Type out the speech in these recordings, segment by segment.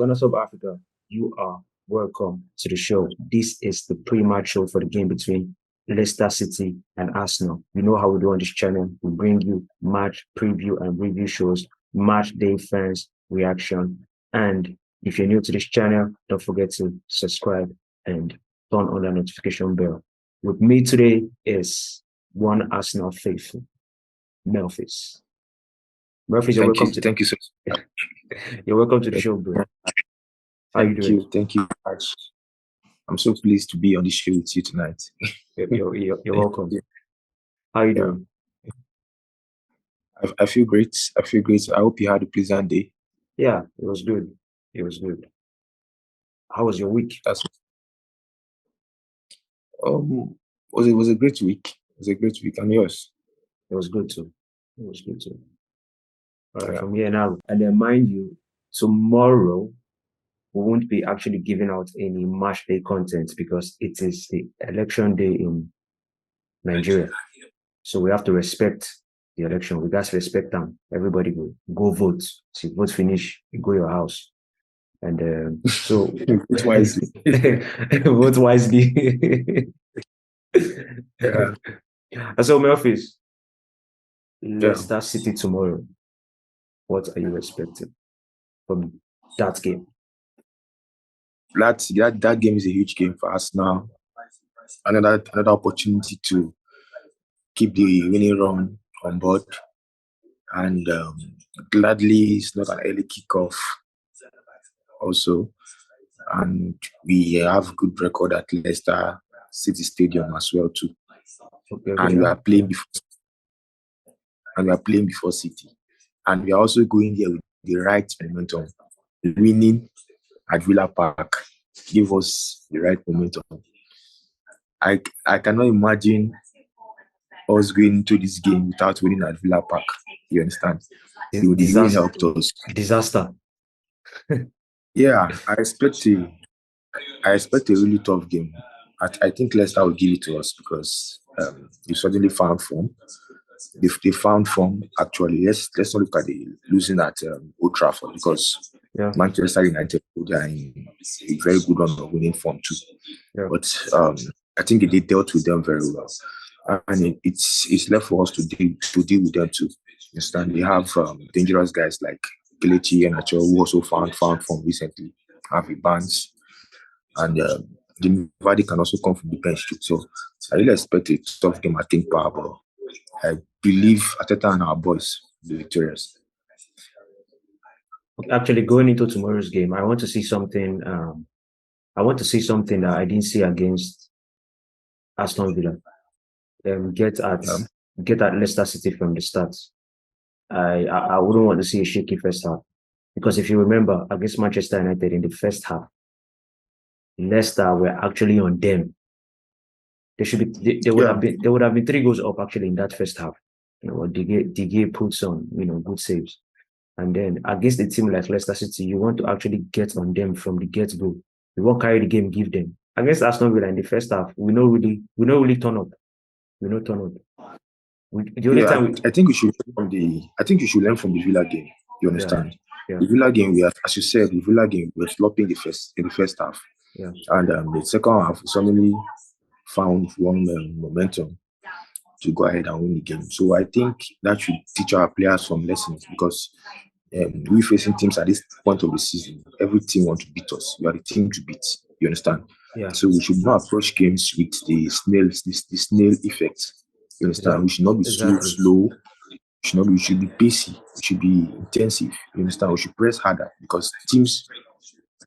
Gunners of Africa, you are welcome to the show. This is the pre-match show for the game between Leicester City and Arsenal. You know how we do on this channel. We bring you match preview and review shows, match day fans reaction. And if you're new to this channel, don't forget to subscribe and turn on the notification bell. With me today is one Arsenal faithful, Melphis. Melphis, you're welcome. Thank you so much. You're welcome to the show, bro. How you doing? Thank you very much. I'm so pleased to be on this show with you tonight. You're welcome. How you doing? I feel great. I hope you had a pleasant day. Yeah, it was good. It was good. How was your week? It was a great week. It was a great week. And yours? It was good too. It was good too. All right, from here now. And then mind you, tomorrow we won't be actually giving out any match day content because it is the election day in Nigeria. So we have to respect the election. We got to respect them. Everybody go vote. See, vote finish, you go your house. And so vote wisely. Vote wisely. Yeah. So Melphis, Leicester City tomorrow. What are you expecting from that game? That game is a huge game for us now. Another opportunity to keep the winning run on board. And gladly, it's not an early kickoff also. And we have good record at Leicester City Stadium as well too. Okay, and we are playing before City. And we are also going there with the right momentum. Winning at Villa Park give us the right momentum. I cannot imagine us going into this game without winning at Villa Park. You understand? It would really help us. Disaster. Yeah, I expect a really tough game. I think Leicester will give it to us because they suddenly found form. They found form actually. Let's not look at the losing at Old Trafford because Manchester United are in a very good run of winning form too. Yeah. But I think they dealt with them very well, and it's left for us to deal with them too. You understand? They have dangerous guys like NKETIAH and NHO who also found form recently. Harvey Barnes and the Vardy can also come from the bench too. So I really expect a tough game. I think, but I believe ARTETA and our boys will be victorious. Actually, going into tomorrow's game, I want to see something. I want to see something that I didn't see against Aston Villa. Get at Leicester City from the start. I wouldn't want to see a shaky first half because if you remember against Manchester United in the first half, Leicester were actually on them. There would have been 3 goals up actually in that first half. You know, DG puts on, good saves. And then against a team like Leicester City, you want to actually get on them from the get-go. You won't carry the game, give them. Against Aston Villa in the first half, we don't really turn up. We don't turn up. I think you should learn from the Villa game. You understand? Yeah. The Villa game, as you said, we're flopping in the first half. Yeah. And the second half, we suddenly found one momentum to go ahead and win the game. So I think that should teach our players some lessons because we facing teams at this point of the season. Every team wants to beat us. We are the team to beat. You understand? Yeah. So we should not approach games with the snail effect. You understand? Yeah. We should not be so slow. We should be pacey. We should be intensive. You understand? We should press harder because teams,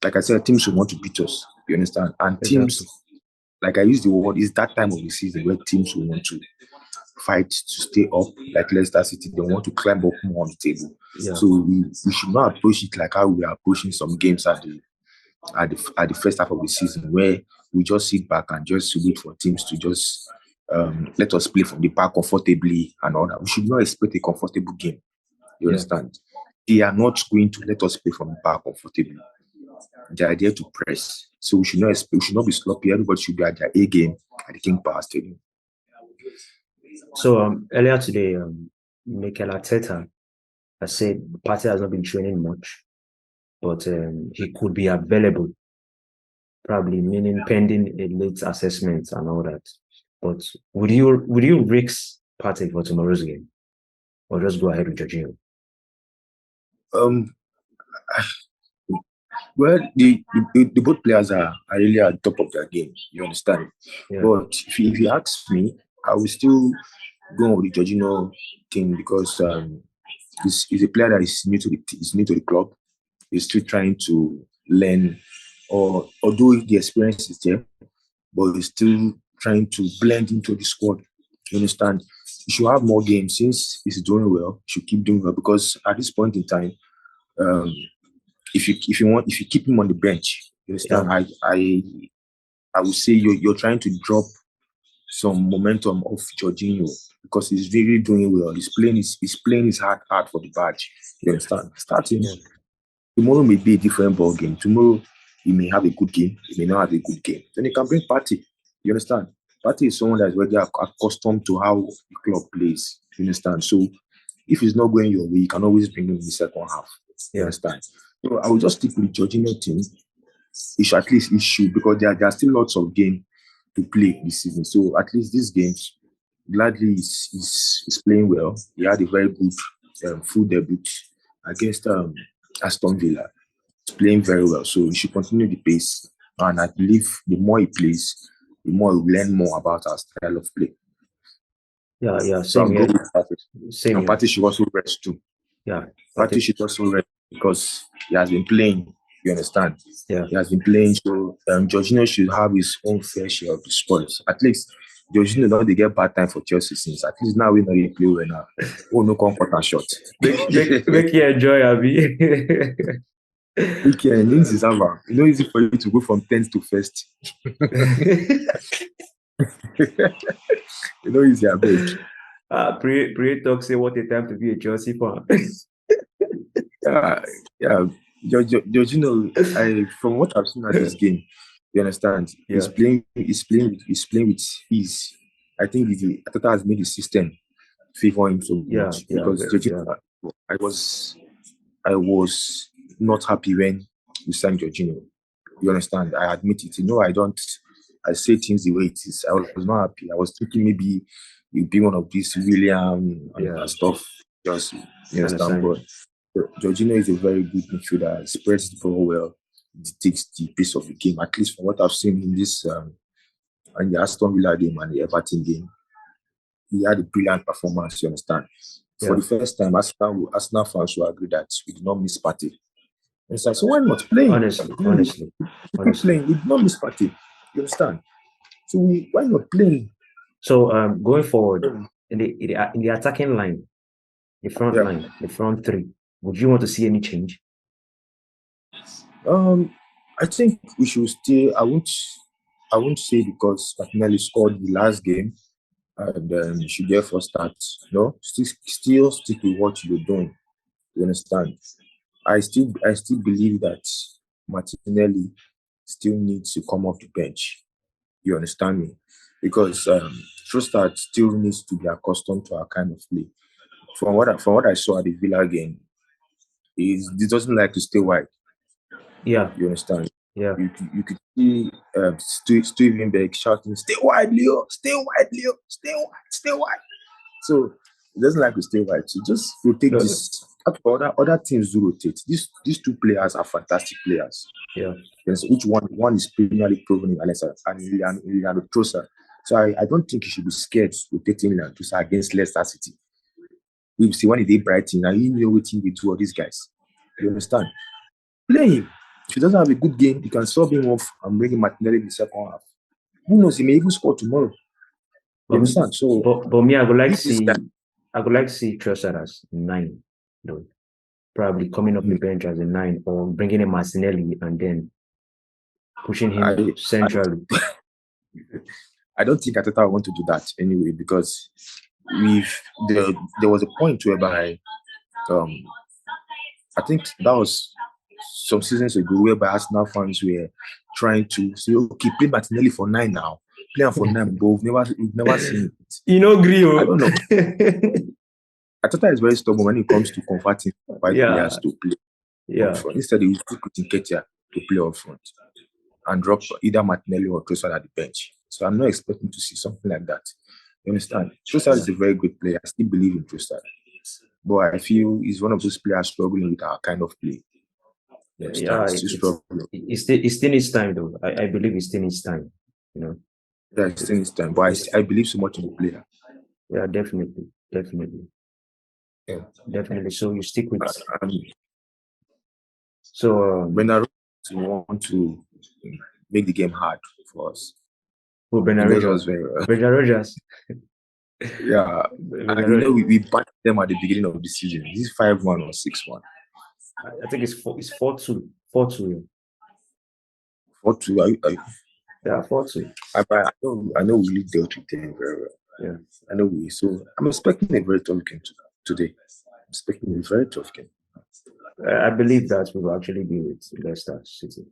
like I said, teams will want to beat us. You understand? And teams, like I use the word, is that time of the season where teams will want to fight to stay up, like Leicester City. They want to climb up more on the table. Yeah. So we should not approach it like how we are approaching some games at the first half of the season, where we just sit back and just wait for teams to just let us play from the back comfortably and all that. We should not expect a comfortable game. You understand? They are not going to let us play from the back comfortably. They are there to press. So we should not be sloppy. Everybody should be at their A game at the King Power Stadium. So earlier today, MIKEL Arteta has said Partey has not been training much. but he could be available, probably, meaning pending a late assessment and all that. But would you risk Partey for tomorrow's game, or just go ahead with Jorginho? Um, well, the both players are really at the top of their game. You understand? Yeah. But if you ask me, I will still go with the Jorginho thing because he's a player that is new to the club. He's still trying to learn, or although the experience is there, but he's still trying to blend into the squad. You understand? He should have more games since he's doing well. He should keep doing well because at this point in time, if you keep him on the bench, you understand? I would say you're trying to drop some momentum of Jorginho because he's really doing well. He's playing his heart out for the badge. You understand? Starting tomorrow may be a different ball game. Tomorrow he may have a good game. He may not have a good game. Then he can bring Partey. You understand? Partey is someone that's already accustomed to how the club plays. You understand? So if it's not going your way, you can always bring him in the second half. You understand? So I will just stick with the Jorginho team. He should because there are still lots of games to play this season. So at least these games, gladly is playing well. He had a very good full debut against Aston Villa. He's playing very well. So he should continue the pace. And I believe the more he plays, the more he will learn more about our style of play. Yeah, so I'm here. going with Partey. Same and here. Partey should also rest too. Yeah. Partey should also rest because he has been playing. You understand? Yeah. He has been playing, so Jorginho should have his own fair share of the spoils. At least Jorginho don't they get bad time for Chelsea since. At least now we know they play well now. Oh no, comfort and shot. Make you enjoy, Abi. Weekend this is ever. It's not easy for you to go from 10th to 1st. You know, easy, I beg. Pre talk say what a time to be a Chelsea fan. Yeah. Jorginho, from what I've seen at this game, you understand? Yeah. He's playing with ease. I think ARTETA has made the system favor him so much because Jorginho, I was not happy when we signed Jorginho. You understand? I admit it. You know, I say things the way it is. I was not happy. I was thinking maybe you'd be one of these William and stuff. Just you understand, but Jorginho is a very good midfielder. He spreads the ball well. He takes the pace of the game. At least from what I've seen in this and the Aston Villa game and the Everton game, he had a brilliant performance. You understand? For the first time, Arsenal fans will agree that we did not miss Partey. So why not playing? Honestly. Playing, we did not miss Partey. You understand? So why not playing? So going forward in the attacking line, the front line, the front three, would you want to see any change? I think we should still. I won't say because MARTINELLI scored the last game and you should get first start. No, still stick with what you're doing. You understand? I still believe that MARTINELLI still needs to come off the bench. You understand me? Because TROSSARD still needs to be accustomed to our kind of play. From what I saw at the Villa game, he doesn't like to stay wide. Yeah. You understand? Yeah. You could see Steven Beck shouting, "Stay wide, Leo! Stay wide, Leo! Stay wide!" So he doesn't like to stay wide. So just rotate this. Other teams do rotate. These two players are fantastic players. Yeah. Each one is Premier League proven in Leicester and Leandro Trossard. So I don't think you should be scared rotating Leandro Trossard against Leicester City. We see when they Brighton and you know what team they do all these guys. You understand? Play him. If he doesn't have a good game, you can sub him off and bring him MARTINELLI in the second half. Who knows? He may even score tomorrow. You understand? So, but me, I would like to see TROSSARD as 9, though. Probably coming off the bench as a 9 or bringing in MARTINELLI and then pushing him centrally. I don't think ARTETA want to do that anyway because there was a point whereby I think that was some seasons ago whereby Arsenal fans were trying to say, okay, play MARTINELLI for 9 now. Play him for 9, but we've never seen it. You know, Grio. I don't know. ARTETA is very stubborn when it comes to converting white players to play. Yeah. up front. Instead, he will put NKETIAH to play up front and drop either Martinelli or TROSSARD at the bench. So I'm not expecting to see something like that. You understand? TROSSARD is a very good player. I still believe in TROSSARD. But I feel he's one of those players struggling with our kind of play. You understand? Still struggling. It still needs time, though. I believe it still needs time. You know. Yeah, it still needs time. But I believe so much in the player. Yeah, definitely. Yeah. Definitely. So you stick with. When I want to make the game hard for us. Oh, Brendan Rodgers. Brendan Rodgers. Yeah, and we backed them at the beginning of the season. This is 5-1 or 6-1. I think it's 4-2. 4-2. 4-2. Yeah, 4-2. I know we dealt with them very well. Yeah, I know we. So I'm expecting a very tough game today. I'm expecting a very tough game. I believe that we will actually be with Leicester City.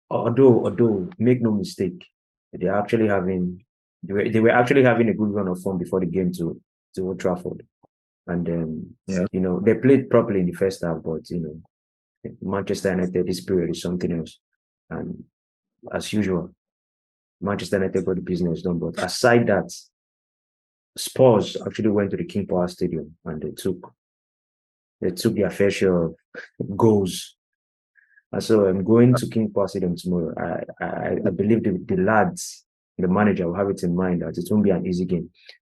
Although, make no mistake, they were actually having a good run of form before the game to Old Trafford, and you know, they played properly in the first half, but you know, Manchester United this period is something else, and as usual, Manchester United got the business done. But aside that, Spurs actually went to the King Power Stadium and they took their fair share of goals. And so I'm going to King Power Stadium tomorrow. I believe the lads, the manager will have it in mind that it won't be an easy game.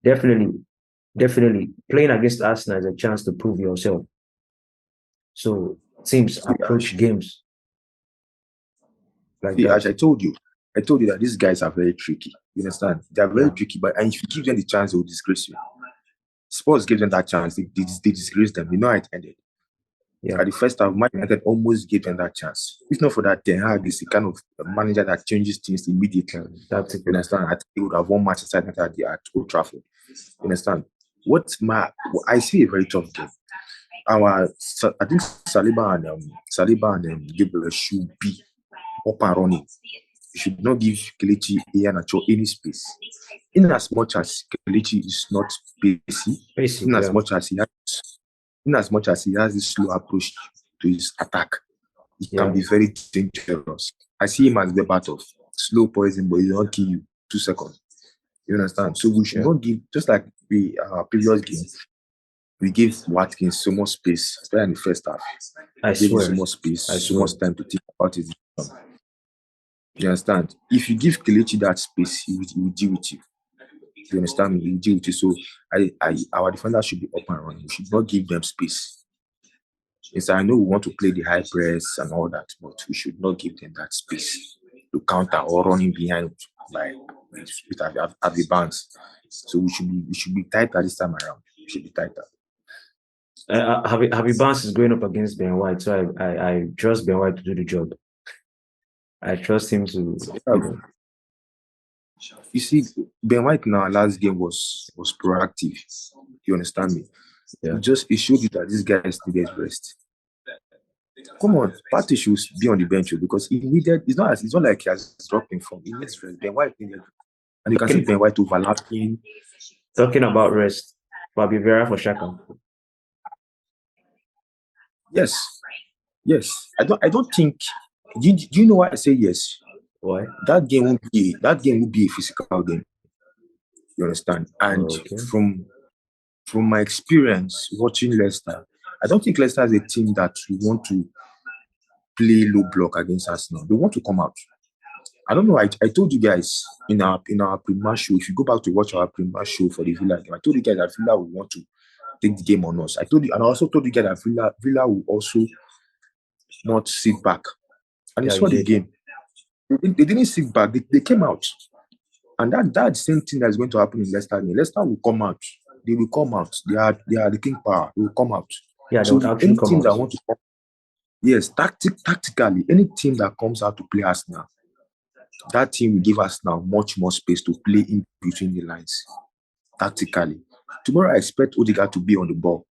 Definitely playing against Arsenal is a chance to prove yourself. So teams approach games like that. As I told you that these guys are very tricky. You understand? They are very tricky, and if you give them the chance, they will disgrace you. Spurs gave them that chance. They disgraced them. You know how it ended. Yeah. At the first half, Man United almost gave them that chance. If not for that, Ten Hag is the kind of manager that changes things immediately. You understand? I think he would have won Manchester United at Old Trafford. You understand? I see a very tough game. I think Saliba and Gabriel should be up and running. You should not give Kelechi Iheanacho any space. In as much as Kelechi is not pacey, in as much as he has this slow approach to his attack, it can be very dangerous. I see him as Berbatov, slow poison, but he will not kill you 2 seconds. You understand? So we should not give, just like our previous game, we gave Watkins so much space, especially in the first half. I gave him so much space, so much time to think about it. You understand? If you give Kelechi that space, he will deal with you. You understand me? He will deal with you. So our defenders should be up and running. We should not give them space. Yes, I know we want to play the high press and all that, but we should not give them that space to counter or running behind like with the bands. So we should be tighter this time around. We should be tighter. Harvey Barnes is going up against Ben White, so I trust Ben White to do the job. I trust him to. You see, Ben White in our last game was proactive. You understand me? Yeah. It showed you that this guy needed rest. Come on, Partey should be on the bench because he needed. It's not like he has dropped in form. He needs rest. Ben White needed, and you can see Ben White overlapping. Talking about rest, Fabi Vera for SAKA. Yes. I don't think. Do you know why I say yes? Why? That game will be a physical game. You understand? And from my experience watching Leicester, I don't think Leicester is a team that we want to play low block against Arsenal. They want to come out. I don't know. I told you guys in our pre-match show. If you go back to watch our pre-match show for the Villa game, I told you guys that Villa will want to take the game on us. I also told you guys that Villa will also not sit back. And they saw the game. They didn't sit back. They came out. And that's the same thing that's going to happen in Leicester. Leicester will come out. They will come out. They are the king power. They will come out. Yeah, so any team that want to come, yes, tactically, any team that comes out to play Arsenal, that team will give Arsenal much more space to play in between the lines. Tactically. Tomorrow I expect Odegaard to be on the ball.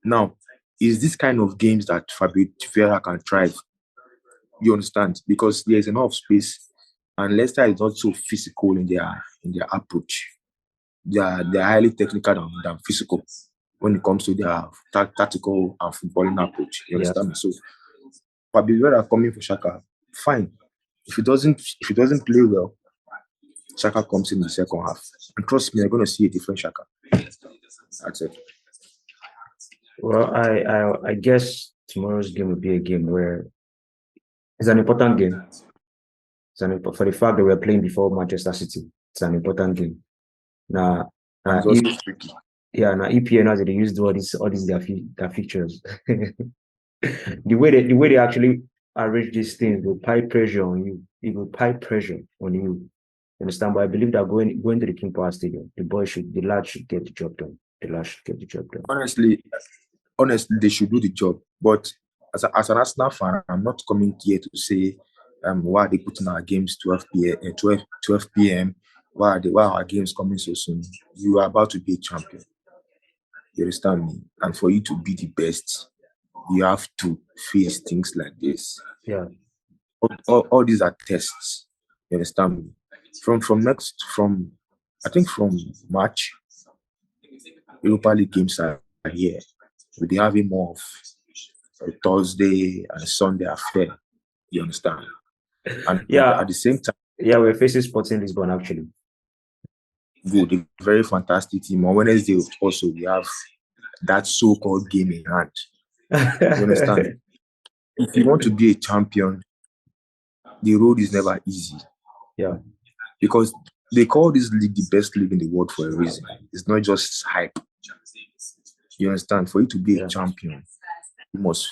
Now, is this kind of games that Fabio Vieira can thrive? You understand? Because there is enough space, and Leicester is not so physical in their approach. They are highly technical than physical. when it comes to their tactical and footballing approach. You understand me? So probably where are coming for Xhaka, fine. If it doesn't play well, Xhaka comes in the second half. And trust me, you're gonna see a different Xhaka. That's it. Well, I guess tomorrow's game will be a game where it's an important game. For the fact that we're playing before Manchester City, it's an important game. Now, tricky. Yeah, now EPL now they use all these their features. the way they actually arrange these things will pipe pressure on you. It will pipe pressure on you. You understand? But I believe that going to the King Power Stadium, the lad should get the job done. The lad should get the job done. Honestly, they should do the job. But as an Arsenal fan, I'm not coming here to say why are they putting our games 12 p.m. Why are our games coming so soon? You are about to be a champion. You understand me? And for you to be the best, you have to face things like this. Yeah. All these are tests. You understand me? From March, Europa League games are here. We'll be having more of a Thursday and Sunday affair. You understand? And at the same time, we're facing Sporting Lisbon actually. Good, a very fantastic team. On Wednesday also we have that so-called game in hand. You understand? If you want to be a champion, the road is never easy. Yeah. Because they call this league the best league in the world for a reason. It's not just hype. You understand? For you to be a champion, you must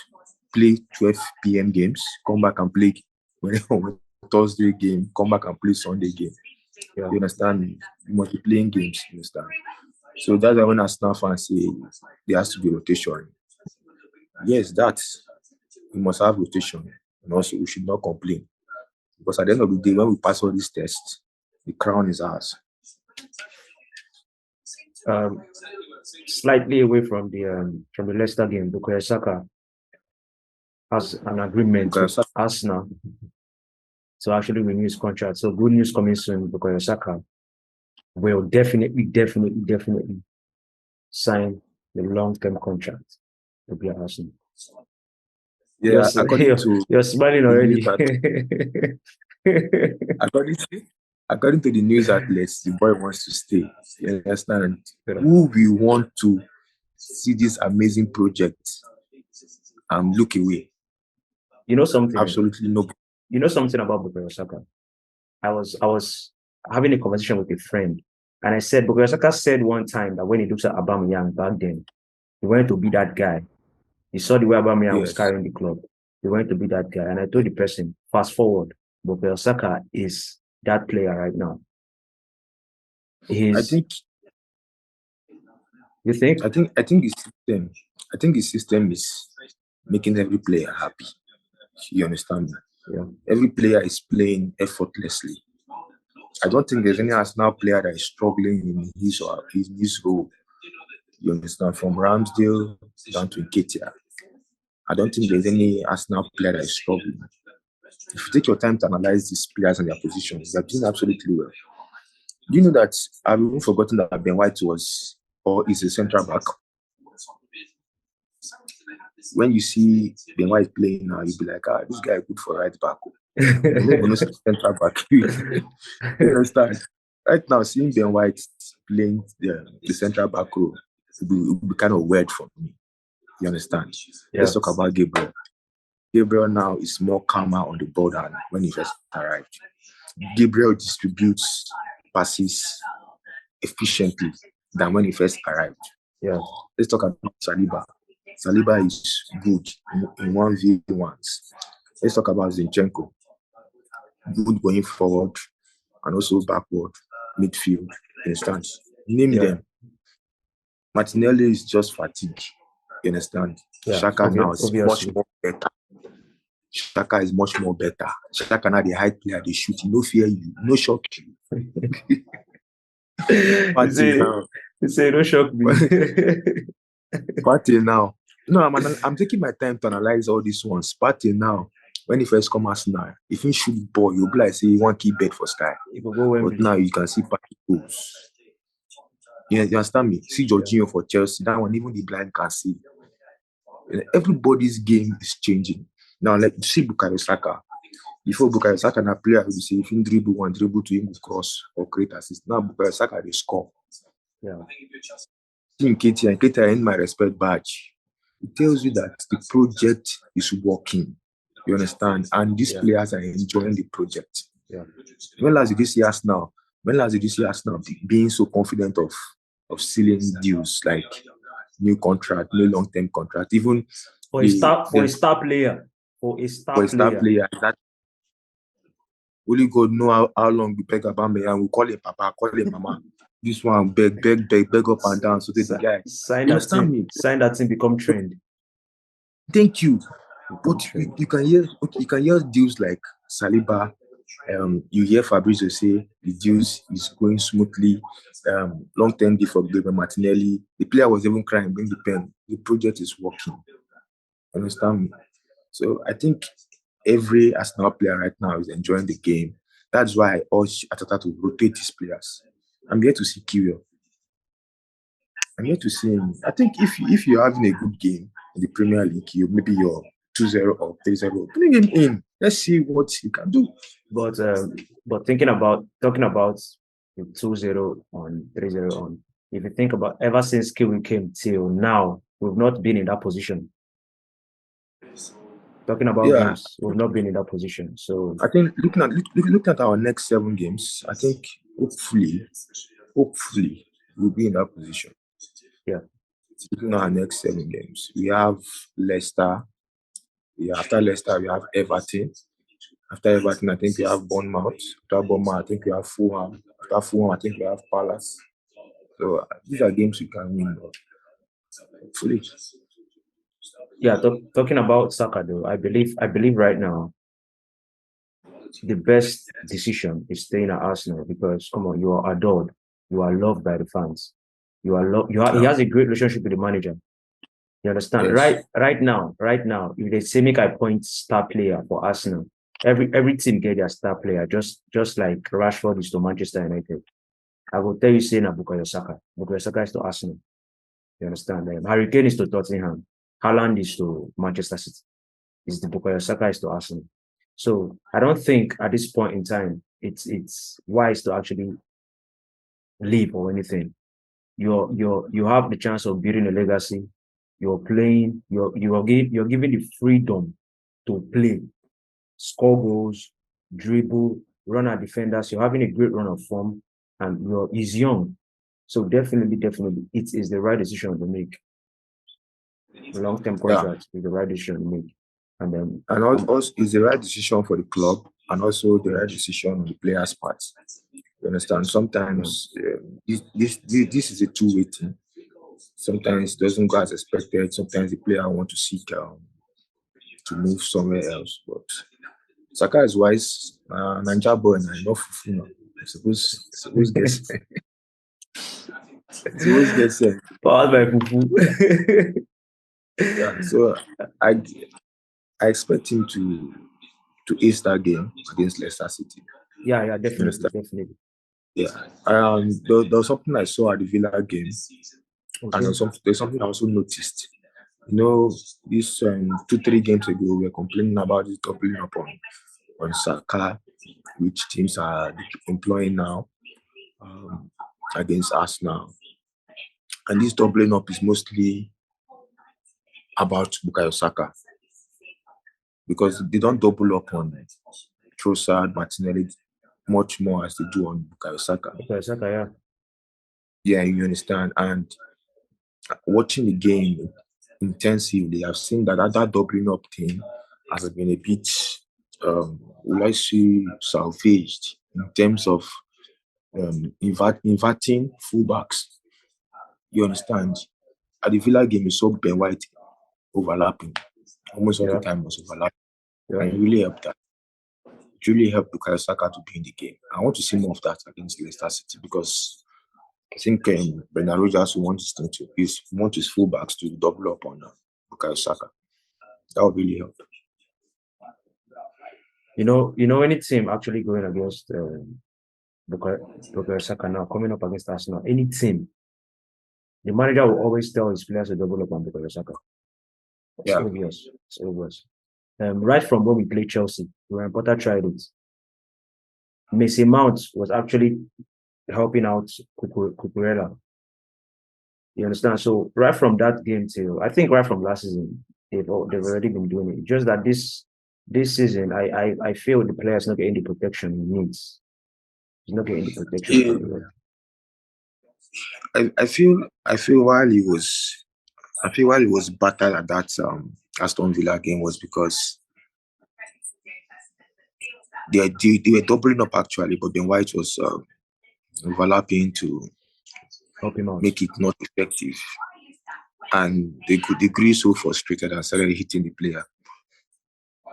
play 12 p.m. games, come back and play Thursday game, come back and play Sunday game. Yeah. You understand me? You must be playing games, you understand? So that's why when Arsenal fans say there has to be rotation. Yes, we must have rotation. And also we should not complain. Because at the end of the day, when we pass all these tests, the crown is ours. Slightly away from the Leicester game, Bukayo Saka has an agreement with Arsenal to actually renew his contract. So good news coming soon. Bukayo Saka will definitely sign the long-term contract to be at Arsenal. Yeah, you're smiling already. According to the news outlets, the boy wants to stay. You understand? Who we want to see this amazing project look away? You know something? Absolutely no. You know something about Bukayo Saka? I was having a conversation with a friend, and I said Bukayo Saka said one time that when he looks at Aubameyang back then, he wanted to be that guy. He saw the way Aubameyang was carrying the club. He wanted to be that guy. And I told the person, fast forward, Bukayo Saka is that player right now. You think? I think his system is making every player happy. You understand me? Yeah. Every player is playing effortlessly. I don't think there's any Arsenal player that is struggling in his role. You understand? From RAMSDALE down to NKETIAH. I don't think there's any Arsenal player that is struggling. If you take your time to analyze these players and their positions, they're doing absolutely well. Do you know that I've even forgotten that Ben White is a central back? When you see Ben White playing now, you'll be like, this guy is good for right back. Central back. You understand? Right now, seeing Ben White playing the central back role will be kind of weird for me. You understand? Yeah. Let's talk about Gabriel. Gabriel now is more calmer on the ball than when he first arrived. Gabriel distributes passes efficiently than when he first arrived. Yeah. Let's talk about SALIBA. SALIBA is good in 1v1s. Let's talk about Zinchenko. Good going forward and also backward, midfield, instance. Name them. Martinelli is just fatigue. You understand? Yeah, XHAKA now is much more better. XHAKA is much more better. XHAKA now the high player, they shoot. No fear you, no shock you. You say no shock me. Party now. No, I'm taking my time to analyze all these ones. Party now. When he first come Arsenal, if you shoot the ball, you'll be like, say, you want to keep bet for Sky. But now you can see Party goals. You understand me? See JORGINHO for Chelsea. That one, even the blind can see. Everybody's game is changing. Now, like you see Bukayo Saka. Before Bukayo Saka, na player who say if you dribble one, dribble two, him cross or create assist. Now Bukayo Saka they score. Yeah. See NKETIAH in my respect badge. It tells you that the project is working. You understand? And these players are enjoying the project. Yeah. When last did you see us now? When last did you see us now being so confident of sealing deals like new contract, new long-term contract, even for a star player. That only God know how long we beg about me, and we call it Papa, call it Mama. This one beg up and down. So the guy sign that thing, become trend. Thank you. But you can hear deals like SALIBA. You hear Fabrizio say the deals is going smoothly. Long-term deal for Martinelli. The player was even crying, bring the pen. The project is working. Understand me? So I think every Arsenal player right now is enjoying the game. That's why I urge ARTETA to rotate these players. I'm here to see Kyriel. I'm here to see him. I think if you're having a good game in the Premier League, maybe you're 2-0 or 3-0, bring him in. Let's see what he can do. But talking about the 2-0 on 3-0 on, if you think about ever since Kyriel came till now, we've not been in that position. Talking about games, we've not been in that position. So I think looking at our next 7 games, I think hopefully we'll be in that position. Yeah. Looking at our next 7 games, we have Leicester. After Leicester, we have Everton. After Everton, I think we have Bournemouth. After Bournemouth, I think we have Fulham. After Fulham, I think we have Palace. So these are games we can win. Hopefully. Yeah, talking about Saka though, I believe right now the best decision is staying at Arsenal because come on, you are adored, you are loved by the fans, he has a great relationship with the manager. You understand? Yes. Right now, if they say make I point star player for Arsenal, every team get their star player, just like Rashford is to Manchester United. I will tell you saying Bukayo Saka. Bukayo Saka is to Arsenal. You understand? Harry Kane is to Tottenham. Haaland is to Manchester City. Is the Bukayo Saka is to Arsenal. So I don't think at this point in time it's wise to actually leave or anything. You have the chance of building a legacy. You're playing. You're given the freedom to play, score goals, dribble, run at defenders. You're having a great run of form, and he's young. So definitely, it is the right decision to make. Long-term contract is the right decision to make. And also it's the right decision for the club and also the right decision on the players' part. You understand? Sometimes this is a two-way thing. Sometimes it doesn't go as expected. Sometimes the player want to seek to move somewhere else. But Saka is wise. Niger boy and I know Fufu. Suppose get sent. Powered by Fufu. Yeah, so I expect him to ace that game against Leicester City. Yeah, definitely. Yeah. There was something I saw at the Villa game, and there's something I also noticed. You know, this 2-3 games ago, we were complaining about this doubling up on SAKA, which teams are employing now against Arsenal. And this doubling up is mostly about Bukayo Saka because they don't double up on TROSSARD, Martinelli much more as they do on Bukayo Saka. Yeah. Yeah, you understand. And watching the game intensively, I've seen that doubling up thing has been a bit, will I say, salvaged in terms of inverting fullbacks. You understand? At the Villa game, you saw Ben White overlapping. Almost all the time was overlapping. Yeah. And it really helped that. It really helped Bukayo Saka to be in the game. I want to see more of that against Leicester City because I think Brendan Rodgers wants his fullbacks to double up on Bukayo Saka. That would really help. You know any team actually going against Bukayo Saka now, coming up against Arsenal, any team The manager will always tell his players to double up on Bukayo Saka. It's Yeah. obvious. It's obvious. Right from when we played Chelsea, Graham Potter tried it. Mason Mount was actually helping out Cucurella. You understand? So right from that game till I think right from last season, they've already been doing it. Just that this season, I feel the player's not getting the protection he needs. He's not getting the protection from the ref. I feel while he was battered at that Aston Villa game was because they were doubling up actually, but then White was overlapping to Help him out. make it not effective, and they grew so frustrated and started hitting the player,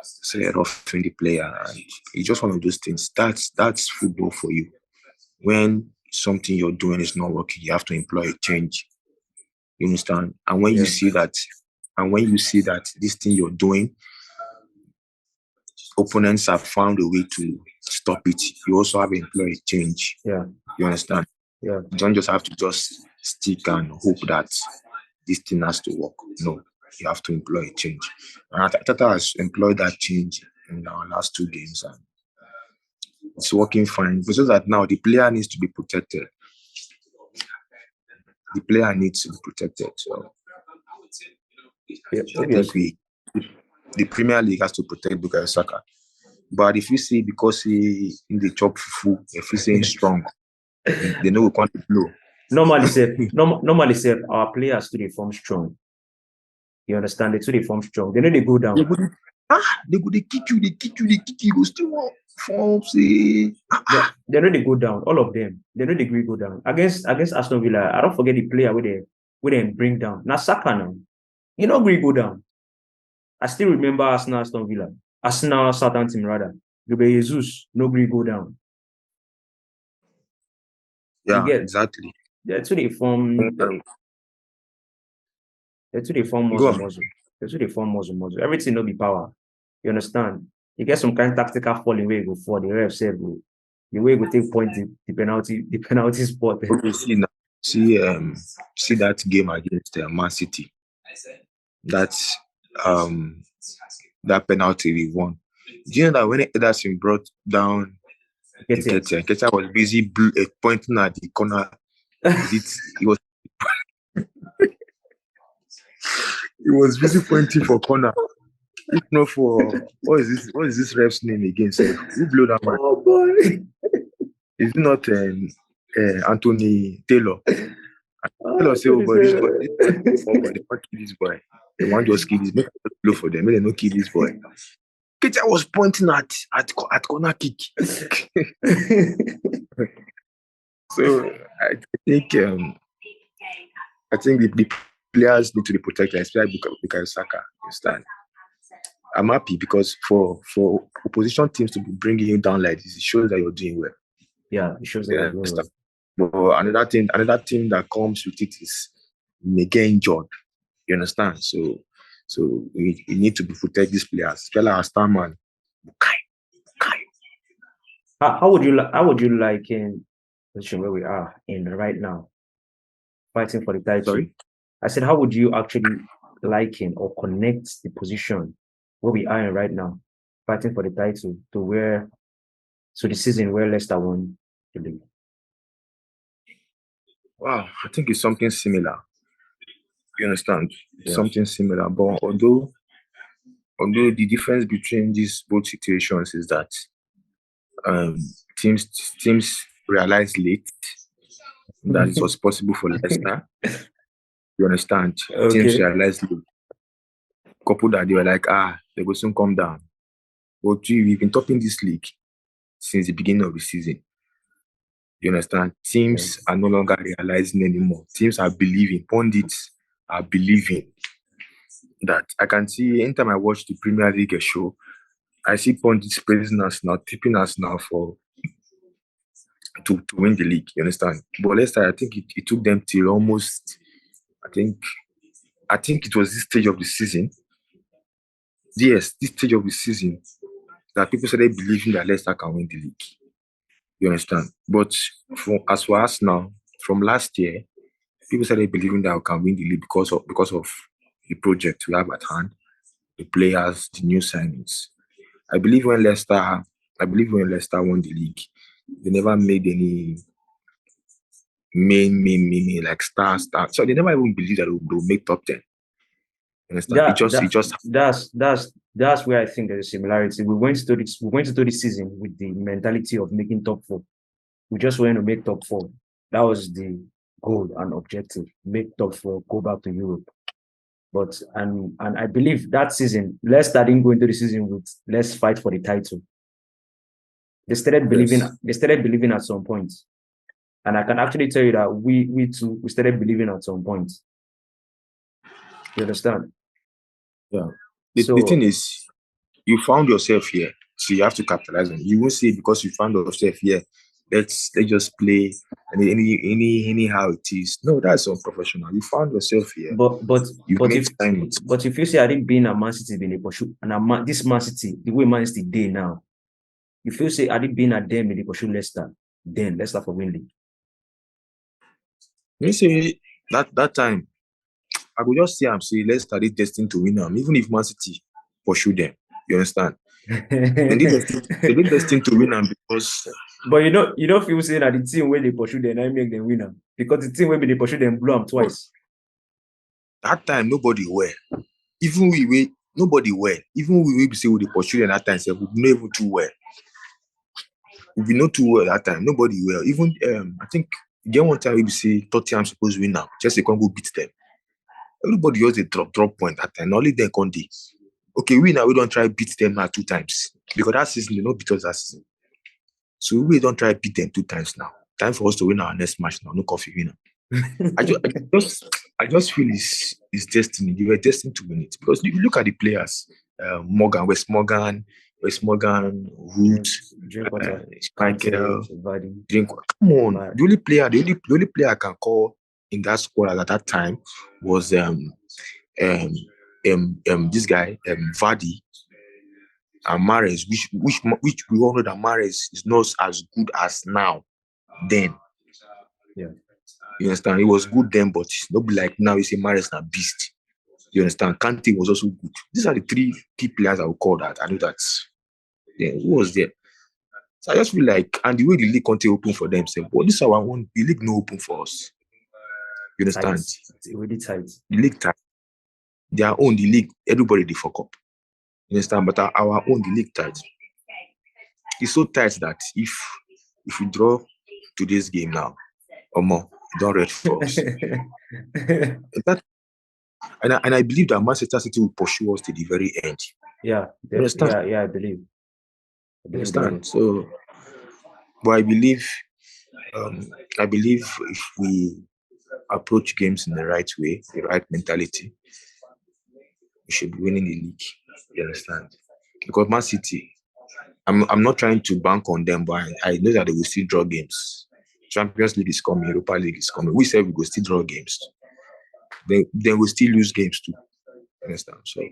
started roughing the player, and it's just one of those things. That's football for you. When something you're doing is not working, you have to employ a change. You understand? And when you see that, this thing you're doing, opponents have found a way to stop it, you also have to employ a change. Yeah. You understand? Yeah. You don't just have to just stick and hope that this thing has to work. No, you have to employ a change. And ARTETA has employed that change in our last 2 games, and it's working fine. But just that now the player needs to be protected. The player needs to be protected. So Yeah, I think the Premier League has to protect Bukayo Saka. But if you see, because he in the chop fufu, if he's saying strong, they know we can't blow. Normally, say our players to form strong. You understand? They to form strong. They know they go down. They kick you, go still form, say. They know they go down. All of them. They know they go down. Against Aston Villa, I don't forget the player where they bring down. Now Saka now. You know go down. I still remember Aston Villa. Arsenal Southampton rather. Gabriel Jesus, no go down. Yeah, exactly. That's what they form. That's what they form muscle. That's what they form muscle. Everything no be power. You understand? You get some kind of tactical falling where you go for the ref say go. The way you take point the penalty spot. Okay, see that game against Man City. That's that penalty we won. Do you know that when Ederson brought down NKETIAH was busy pointing at the corner. He was busy pointing for corner. If not for what is this ref's name again? So who blew that man? Oh boy! Is it not Anthony Taylor? Taylor say, "Oh boy, this boy, they want to kill this boy. They want to just kill this. Make a blow for them. Make them not kill this boy." NKETIAH was pointing at corner kick. So I think the players need to be protected, especially because SAKA. Understand? I'm happy because for opposition teams to be bringing you down like this, it shows that you're doing well. Yeah, it shows that you're doing well. But another thing that comes with it is you may get injured. You understand? So we need to protect these players, especially our star man. How would you like in the position where we are in right now, fighting for the title? Sorry? I said, how would you actually liken or connect the position where we are in right now, fighting for the title, to the season where Leicester won the league? Wow, I think it's something similar. You understand? Yeah. Something similar. But although the difference between these both situations is that teams realized late that it was possible for Leicester. You understand? Okay. Teams realized late. Couple that they were like, they will soon come down. But we've been topping this league since the beginning of the season. You understand? Teams are no longer realizing anymore. Teams are believing. Pundits are believing that. I can see anytime I watch the Premier League show, I see pundits praising us now, tipping us now to win the league. You understand? But Leicester, I think it took them till almost. I think it was this stage of the season. Yes, this stage of the season that people started believing that Leicester can win the league. You understand? But as for us now, from last year, people started believing that we can win the league because of the project we have at hand, the players, the new signings. I believe when Leicester won the league, they never made any main like star. So they never even believed that they'll make top 10. Understand? That's where I think there's a similarity. We went into this season with the mentality of making top 4. We just went to make top 4. That was the goal and objective. Make top 4, go back to Europe. But and I believe that season, Leicester didn't go into the season with let's fight for the title. They started believing. Yes. They started believing at some point, and I can actually tell you that we too started believing at some point. You understand? Yeah. The thing is, you found yourself here, so you have to capitalize on it. You won't say because you found yourself here, let's just play anyhow it is. No, that's unprofessional. You found yourself here. But if you say I didn't be in a Man City being a pursue, and this Man City, the way Man City day now, if you say I didn't be in a them in the pursue Leicester, then Leicester for win league. You say that time, I could just say Leicester is destined to win them, even if Man City pursue them. You understand? They did destined to win them because. But you don't feel saying that the team where they pursue them, I make them win them because the team where they pursue them blow them twice. That time nobody were. Even nobody were. Even we say we pursue them that time, so we not even too well. We not too well that time. Nobody were. Even I think again one time we say Tottenham supposed to win now. Just they can't go beat them. Everybody use a drop point that time. Only then can they. Okay, we don't try beat them now 2 times because that season they not beat us that season. So we don't try beat them 2 times now. Time for us to win our next match now. No coffee winner. I just feel it's destiny. You were destined to win it because if you look at the players, West Morgan, Wood, MIKEL, come on. The only player I can call in that squad at that time was this guy Vardy and Mahrez, which we all know that Mahrez is not as good as now. Then, yeah, you understand? It was good then, but it's not like now. You say Mahrez na beast. You understand? Kante was also good. These are the 3 key players I would call that. I know that. Yeah, who was there? So I just feel like, and the way the league Conte open for themselves, but this is our one. The league no open for us. You understand? It's really tight. The league tight. Their own, the league, everybody they fuck up. You understand? But our own, the league tight. It's so tight that if you draw today's game now, or more, don't read for us. And I believe that Manchester City will pursue us to the very end. Yeah, I believe. Understand? So, but I believe if we approach games in the right way, the right mentality, we should be winning the league. You understand? Because Man City, I'm not trying to bank on them, but I know that they will still draw games. Champions League is coming, Europa League is coming. We said we will still draw games. Then we'll still lose games too. Understand? So,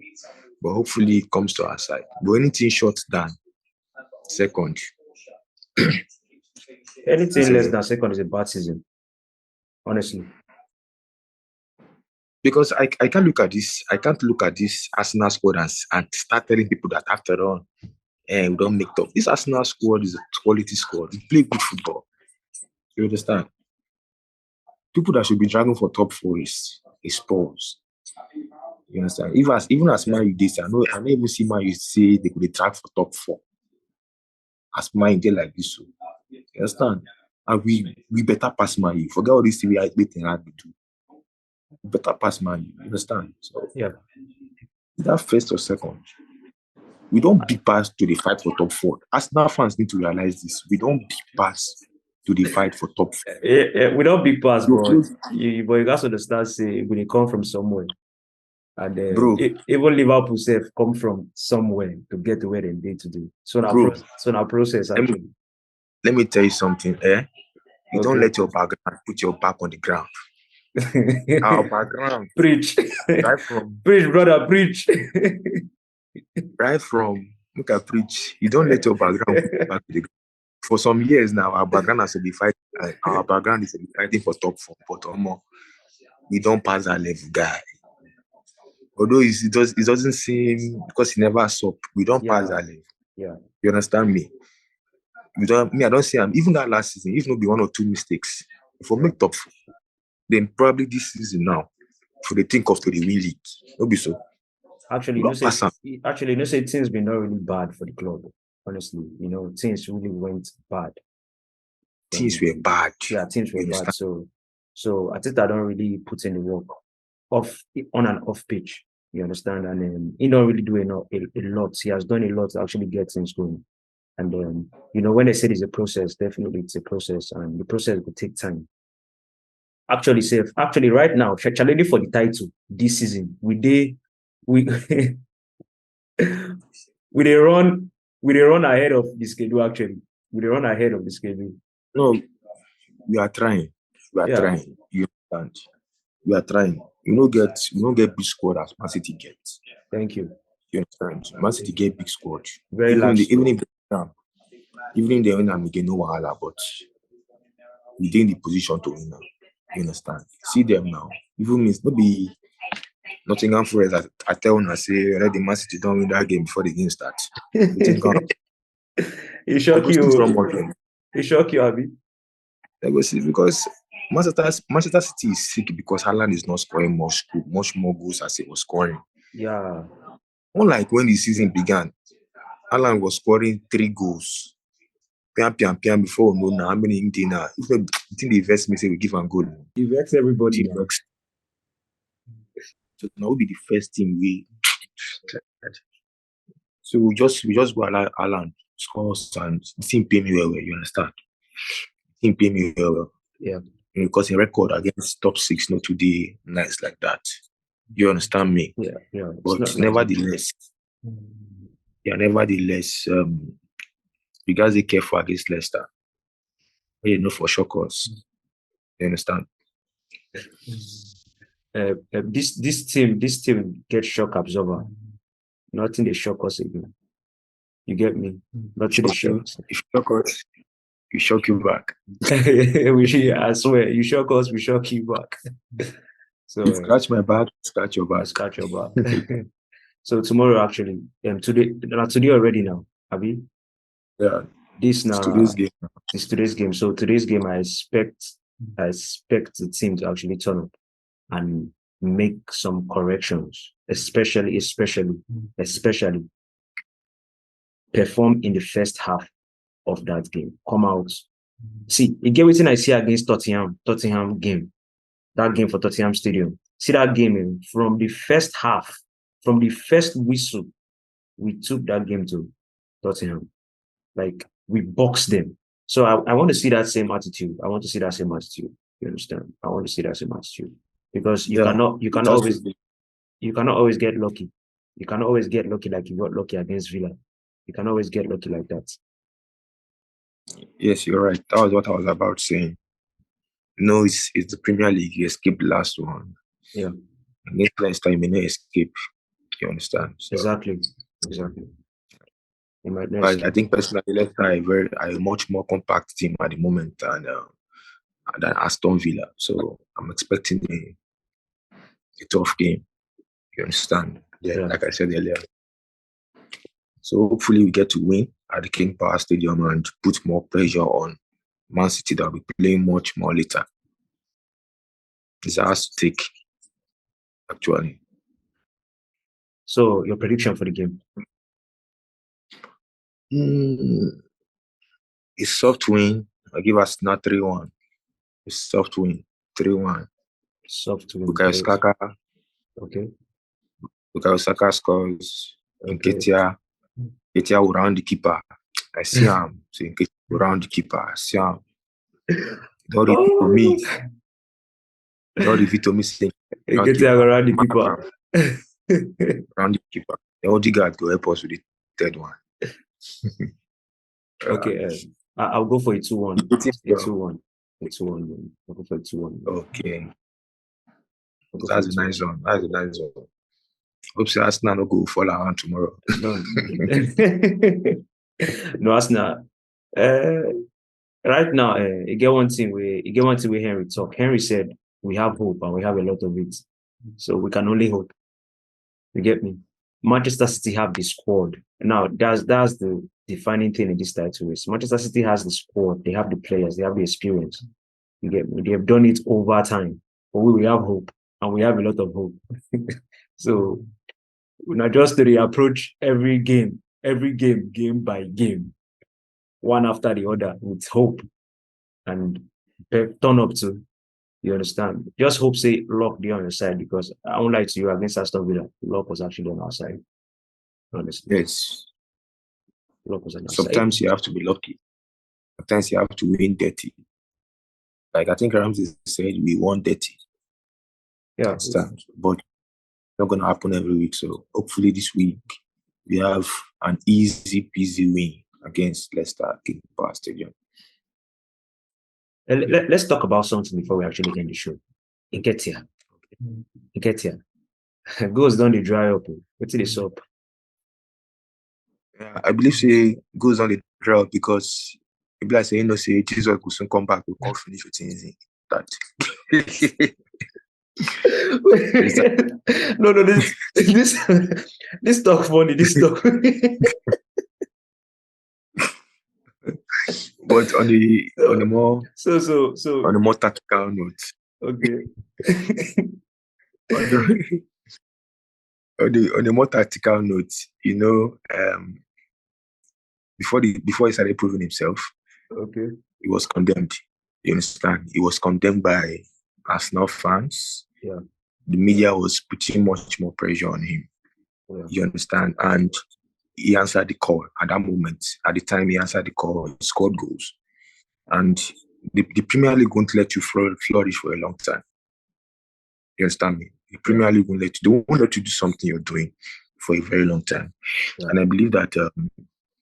but hopefully it comes to our side. But anything short than second. Anything less than second is a bad season. Honestly. Because I can't look at this Arsenal squad and start telling people that after all, we don't make top. This Arsenal squad is a quality squad. We play good football. You understand? People that should be dragging for top 4 is Spurs. You understand? Even as Man U this, I know even see Man U say they could drag for top 4. As Man U like this, so you understand? And we better pass Man U. Forget all this thing we are waiting hard to do. We better pass Man U. You understand? So yeah, that first or second. We don't beat pass to the fight for top 4. Arsenal fans need to realize this. We don't beat pass to the fight for top 4. Yeah, we don't beat pass, but you got to understand, say, when they come from somewhere. And even Liverpool self come from somewhere to get to where they need to do. So now process actually. Let me tell you something, You don't let your background put your back on the ground. Our background. Preach. Preach, brother, preach. Right from, look at preach. You don't let your background put your back on the ground. For some years now, our background has to be fighting. Our background is to be fighting for top 4, but or more. we don't pass that level, guy. Although it doesn't seem because he never saw. We don't pass that level. Yeah. You understand me? I don't see him. Even that last season, if not be one or two mistakes, if we make top 4, then probably this season now, for the think of to the win league. It'll be so. Actually, things been not really bad for the club. Honestly, things really went bad. Things were bad. Yeah, things were bad. So I think I don't really put in the work on and off pitch. You understand? And he don't really do a lot. He has done a lot to actually get things going. And when they say it's a process, definitely it's a process, and the process will take time. Actually, right now, challenging for the title this season, we run ahead of the schedule. Actually, we run ahead of the schedule. No, we are trying. We are trying. You understand? We are trying. We don't get big squad as Man City gets. Thank you. You understand? Man City get big squad. Very large. Even if they win, I'm again no wahala, but we in the position to win now. You understand? See them now. Even means maybe Nottingham Forest. I tell them, I say, let the Man City don't win that game before the game starts. It shock you. It shock you, Abi. I go see because Manchester City is sick because Haaland is not scoring much more goals as he was scoring. Yeah. Unlike when the season began, Haaland was scoring 3 goals. Pian before we know now how many in there now. If you think the vex me say we give a goal. He vex everybody. So now will be the first team we. So we just go allow Haaland scores and the team pay me well. You understand? The team pay me well. Yeah. Because a record against top 6 not today nice like that. You understand me? Yeah. But nevertheless, you guys be careful against Leicester. You know for shockers. You understand? This team gets shock absorber. Nothing they shock us again. You get me? Nothing they shock us. If you shock us, we shock you back. I swear, you shock us, we shock you back. So you scratch my back, scratch your back. I scratch your back. So tomorrow, actually, today already now, Abi? Yeah. This now. Today's game. It's today's game. So today's game, I expect the team to actually turn up and make some corrections, especially perform in the first half of that game. Come out. See, again, everything I see against Tottenham game, that game for Tottenham Stadium. See that game from the first half, from the first whistle, we took that game to Tottenham. Like, we boxed them. So I want to see that same attitude. You understand? I want to see that same attitude. Because you cannot always get lucky. You cannot always get lucky like you got lucky against Villa. You can always get lucky like that. Yes, you're right. That was what I was about saying. No, it's the Premier League. You escaped the last one. Yeah. Next time you may not escape. You understand? So, exactly. I think personally, Leicester are a much more compact team at the moment than Aston Villa. So I'm expecting a tough game. You understand? Yeah, like I said earlier. So hopefully we get to win at the King Power Stadium and put more pressure on Man City that will be playing much more later. It's ours to take, actually. So your prediction for the game? It's soft win. I give us not 3-1. It's soft win. 3-1. Soft win. SAKA. Okay. SAKA scores. NKETIAH will round the keeper. I see him. So NKETIAH will round the keeper. I see him. Don't repeat to me. Don't repeat to me. NKETIAH will round the keeper. Round the keeper. The Odegaard will help us with the third one. Okay. I'll go for a 2-1. A 2-1. I'll go for a 2-1. Okay. That's a nice one. Hope so Arsenal no go fall around tomorrow. No, Arsenal. Right now, you get one thing where Henry talk. Henry said we have hope and we have a lot of it. So we can only hope. You get me? Manchester City have the squad. Now, that's the defining thing in this title race. Manchester City has the squad, they have the players, they have the experience. You get me? They have done it over time. But we have hope, and we have a lot of hope. So we not just to approach every game by game, one after the other, with hope and turn up to. You understand? Just hope, say, luck be on your side, because I won't lie to you, against Aston Villa, luck was actually on our side. Honestly. Yes. Luck was on our Sometimes side. you have to be lucky. Sometimes you have to win dirty. Like I think Ramsey said, we won dirty. Yeah. Understand? But not going to happen every week. So hopefully this week we have an easy peasy win against Leicester at King Power Stadium. Let's talk about something before we actually end the show. NKETIAH. Goals don't dry up. What's this up? Yeah, I believe say goes on the dry up because people are saying, no, say Jesus will soon come back, we'll come finish with things that. No, this talk funny. This talk. But on the more on the more tactical note, okay. on the more tactical note, you know, before he started proving himself, okay, he was condemned. You understand? He was condemned by Arsenal fans. Yeah. The media was putting much more pressure on him. Yeah. You understand? And he answered the call at that moment. At the time he answered the call, he scored goals. And the Premier League won't let you flourish for a long time. You understand me? The Premier League won't let you. They won't let you do something you're doing for a very long time. Yeah. And I believe that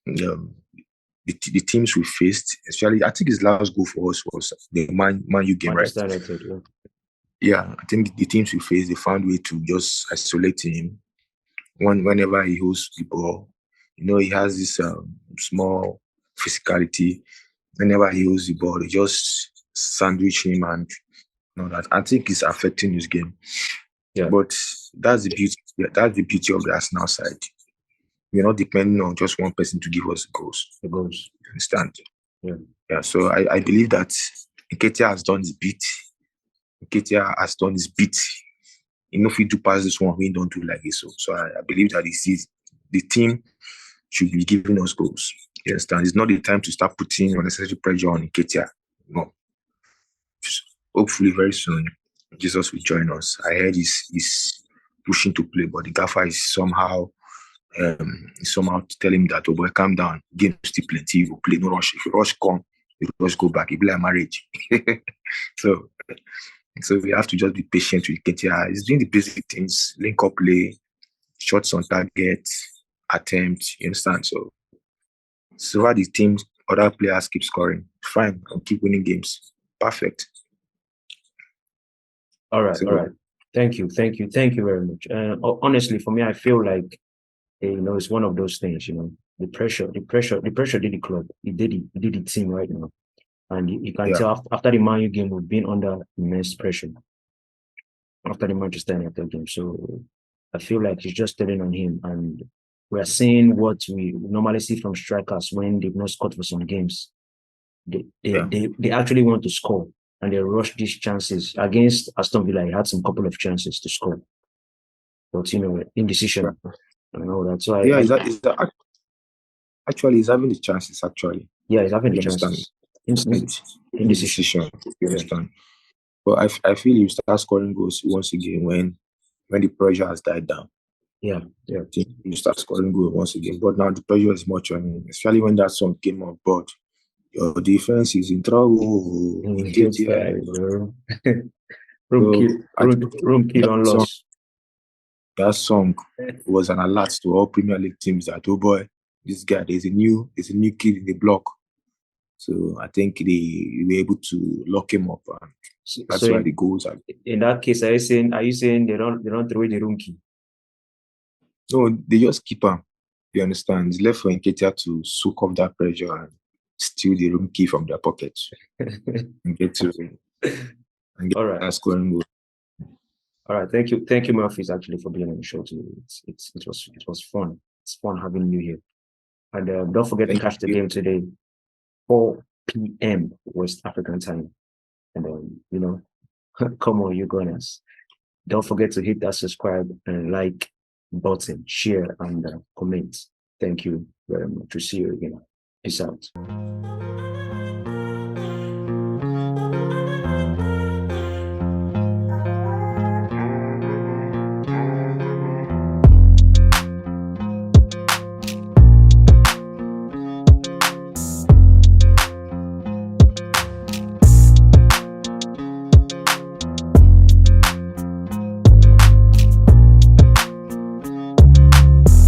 the teams we faced, especially, I think his last goal for us was the Man U game, right? Yeah, I think the teams we faced, they found a way to just isolate him. Whenever he holds the ball, you know, he has this small physicality. Whenever he holds the ball, they just sandwich him, and you know that I think it's affecting his game. Yeah. But that's the beauty. That's the beauty of the Arsenal side. We're not depending on just one person to give us the goals. The goals. You understand? Yeah. Yeah. So I believe that NKETIAH has done his bit. NKETIAH has done his bit. If we do pass this one, we don't do like this. So I believe that the team should be giving us goals. You understand? It's not the time to start putting unnecessary pressure on NKETIAH. No. Hopefully very soon, Jesus will join us. I heard he's pushing to play, but the gaffer is somehow tell him that, oh boy, calm down. Game still plenty. You will play, no rush. If you rush, come. You rush, go back. It be like marriage. So we have to just be patient with NKETIAH. He's doing the basic things: link up play, shots on target, attempt. You understand? So while the team, other players keep scoring, fine, I'll keep winning games. Perfect. All right. Thank you very much. Honestly, for me, I feel like it's one of those things. The pressure did the club. It did the team right now, and you can tell after the Man U game, we've been under immense pressure after the Manchester United game. So I feel like it's just telling on him, and we're seeing what we normally see from strikers when they've not scored for some games. They actually want to score, and they rush these chances. Against Aston Villa, he had some couple of chances to score, but indecision and all that. So actually he's having the chances. Actually, he's having the chances. Indecision. You understand? But I feel he start scoring goals once again when the pressure has died down. Yeah. You start scoring goals once again, but now the pressure is much on him, especially when that song came on board. Your defense is in trouble. Room kill on loss. That song was an alert to all Premier League teams that, oh boy, this guy, there's a new kid in the block. So I think they were able to lock him up, and that's why the goals are. In that case, are you saying they don't throw away the room key? No, they just keep him. You understand? It's left for NKETIAH to soak up that pressure and steal the room key from their pockets and get to and get All right. that scoring goal. All right. Thank you, Murphy's, actually, for being on the show today. It was fun. It's fun having you here. And don't forget to catch the game today, 4 p.m. West African time. And come on, you Gunners. Don't forget to hit that subscribe and like button, share, and comment. Thank you very much. We'll see you again. Peace out.